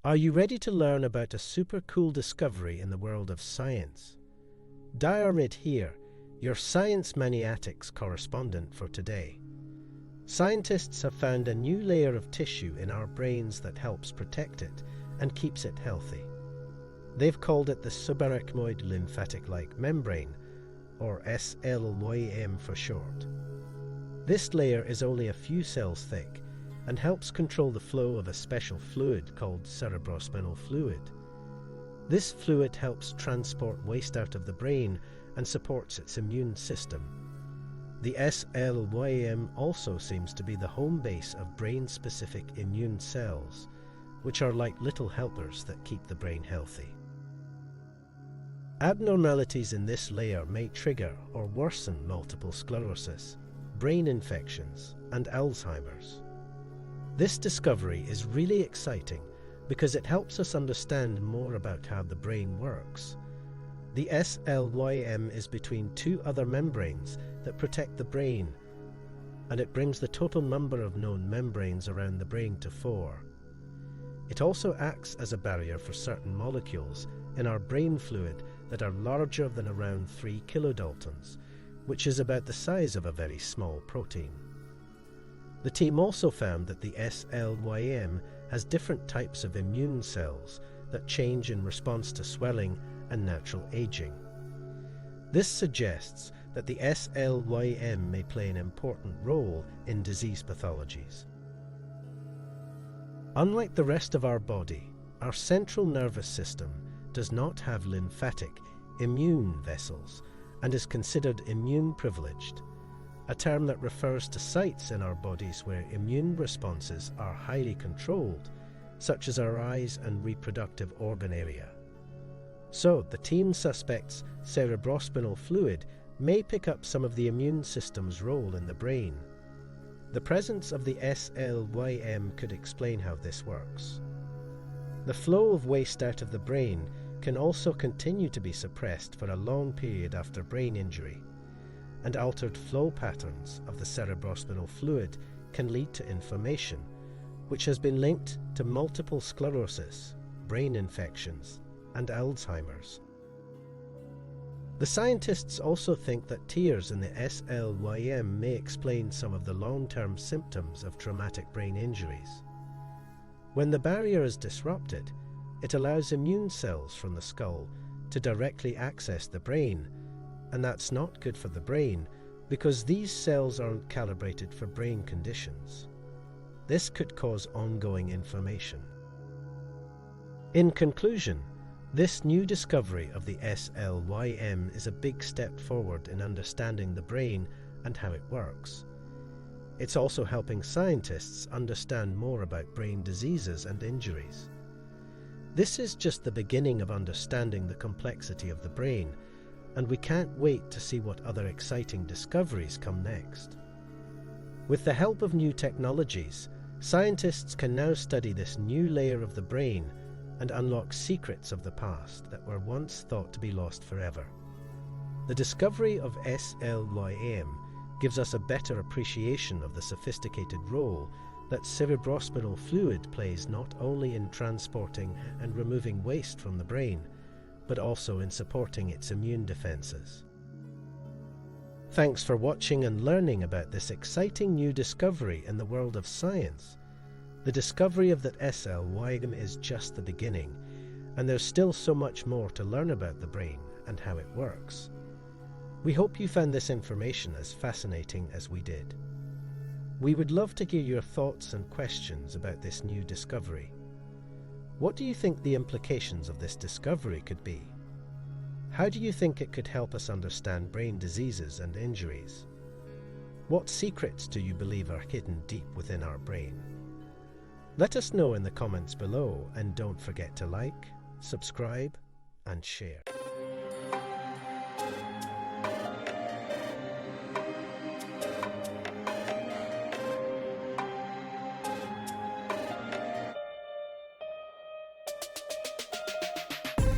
Are you ready to learn about a super cool discovery in the world of science? Diarmid here, your Science Maniatics correspondent for today. Scientists have found a new layer of tissue in our brains that helps protect it and keeps it healthy. They've called it the Subarachnoid LYmphatic-like Membrane, or SLYM for short. This layer is only a few cells thick and helps control the flow of a special fluid called cerebrospinal fluid. This fluid helps transport waste out of the brain and supports its immune system. The SLYM also seems to be the home base of brain-specific immune cells, which are like little helpers that keep the brain healthy. Abnormalities in this layer may trigger or worsen multiple sclerosis, brain infections, and Alzheimer's. This discovery is really exciting because it helps us understand more about how the brain works. The SLYM is between two other membranes that protect the brain, and it brings the total number of known membranes around the brain to 4. It also acts as a barrier for certain molecules in our brain fluid that are larger than around 3 kilodaltons, which is about the size of a very small protein. The team also found that the SLYM has different types of immune cells that change in response to swelling and natural aging. This suggests that the SLYM may play an important role in disease pathologies. Unlike the rest of our body, our central nervous system does not have lymphatic, immune vessels and is considered immune privileged, a term that refers to sites in our bodies where immune responses are highly controlled, such as our eyes and reproductive organ area. So, the team suspects cerebrospinal fluid may pick up some of the immune system's role in the brain. The presence of the SLYM could explain how this works. The flow of waste out of the brain can also continue to be suppressed for a long period after brain injury, and altered flow patterns of the cerebrospinal fluid can lead to inflammation, which has been linked to multiple sclerosis, brain infections, and Alzheimer's. The scientists also think that tears in the SLYM may explain some of the long-term symptoms of traumatic brain injuries. When the barrier is disrupted, it allows immune cells from the skull to directly access the brain, and that's not good for the brain because these cells aren't calibrated for brain conditions. This could cause ongoing inflammation. In conclusion, this new discovery of the SLYM is a big step forward in understanding the brain and how it works. It's also helping scientists understand more about brain diseases and injuries. This is just the beginning of understanding the complexity of the brain, and we can't wait to see what other exciting discoveries come next. With the help of new technologies, scientists can now study this new layer of the brain and unlock secrets of the past that were once thought to be lost forever. The discovery of SLYM gives us a better appreciation of the sophisticated role that cerebrospinal fluid plays not only in transporting and removing waste from the brain, but also in supporting its immune defenses. Thanks for watching and learning about this exciting new discovery in the world of science. The discovery of that SLYM is just the beginning, and there's still so much more to learn about the brain and how it works. We hope you found this information as fascinating as we did. We would love to hear your thoughts and questions about this new discovery. What do you think the implications of this discovery could be? How do you think it could help us understand brain diseases and injuries? What secrets do you believe are hidden deep within our brain? Let us know in the comments below, and don't forget to like, subscribe, and share.